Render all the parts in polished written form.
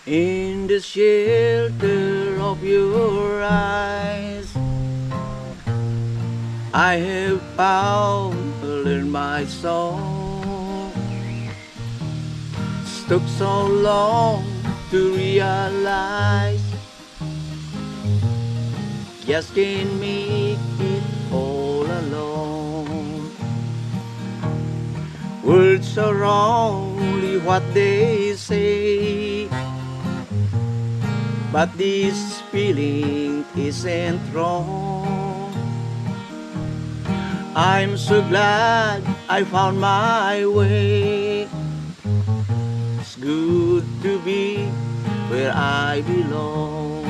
In the shelter of your eyes, I have found in my soul. It took so long to realize, just can't make it all alone. Words are only what they say, but this feeling isn't wrong. I'm so glad I found my way. It's good to be where I belong.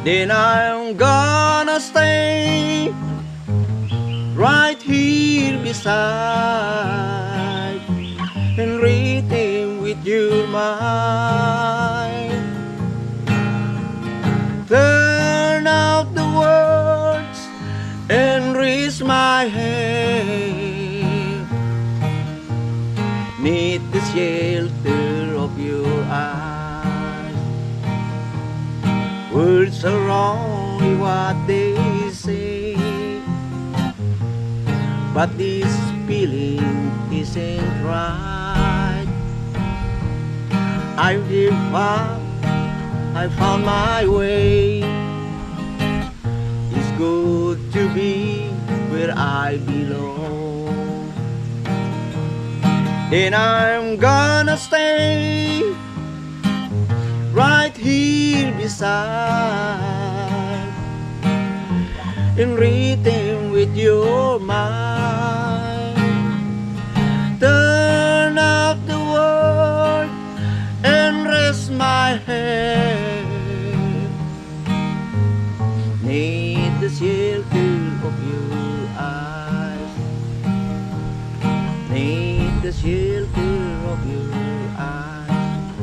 Then I'm gonna stay right here beside and rhythm with your mind. Turn out the words and raise my hand. Neath the shelter of your eyes, words are only what they say, but this feeling isn't right. I found my way. It's good to be where I belong. Then I'm gonna stay right here beside in rhythm with your mind. Turn out the world and rest my head neath the shelter of your eyes, neath the shelter of your eyes.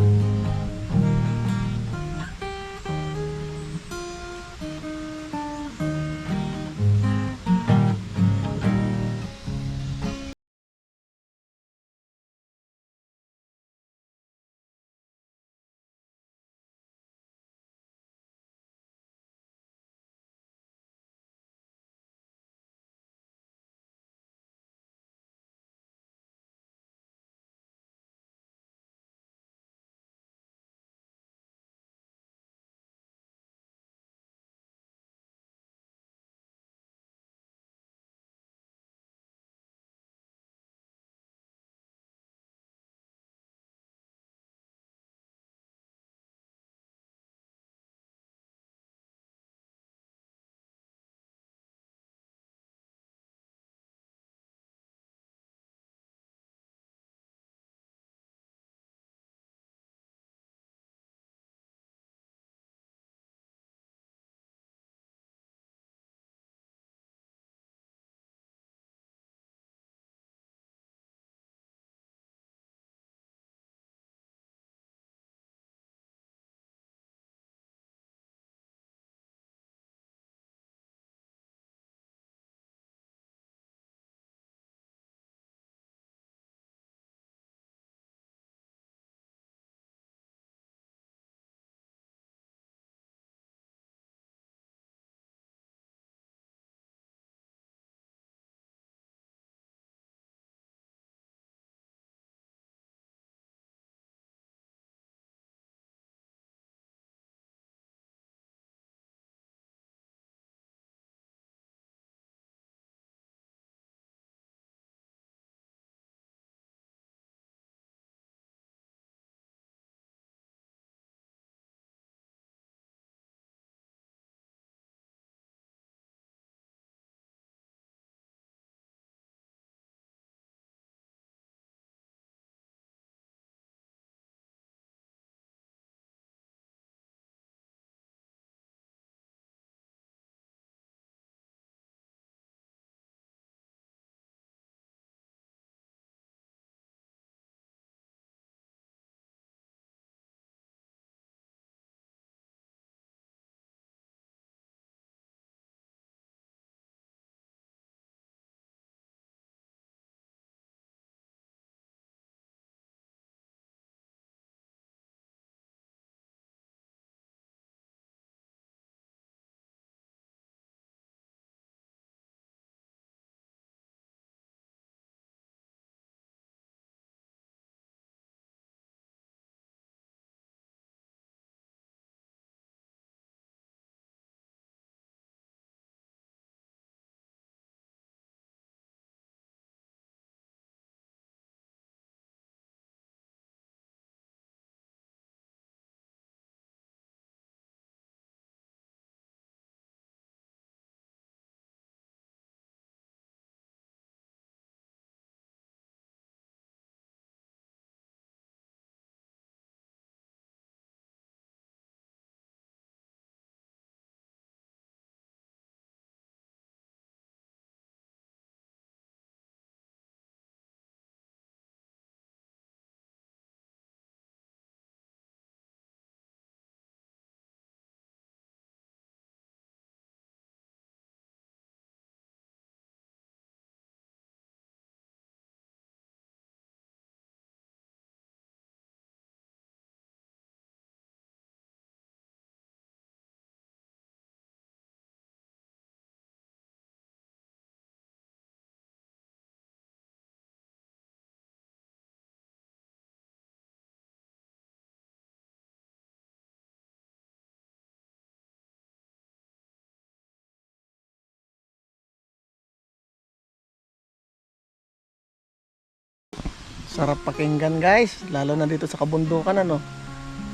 Sarap pakinggan guys, lalo na dito sa kabundukan, ano.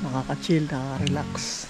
Nakaka-chill, nakaka-relax.